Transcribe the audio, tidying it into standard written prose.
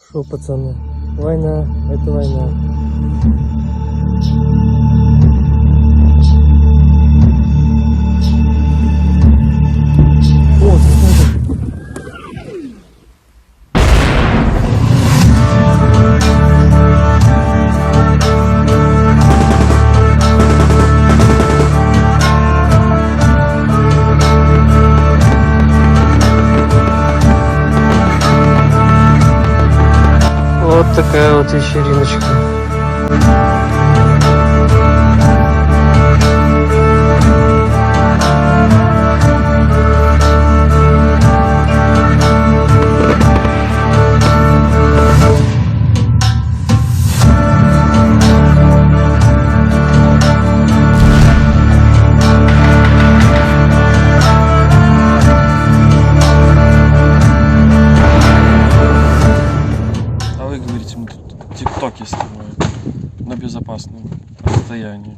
Шо, пацаны, война, это война. О, смотри. Вот такая вот вечериночка. А вы говорите, мы тут тиктоки снимаем на безопасном расстоянии.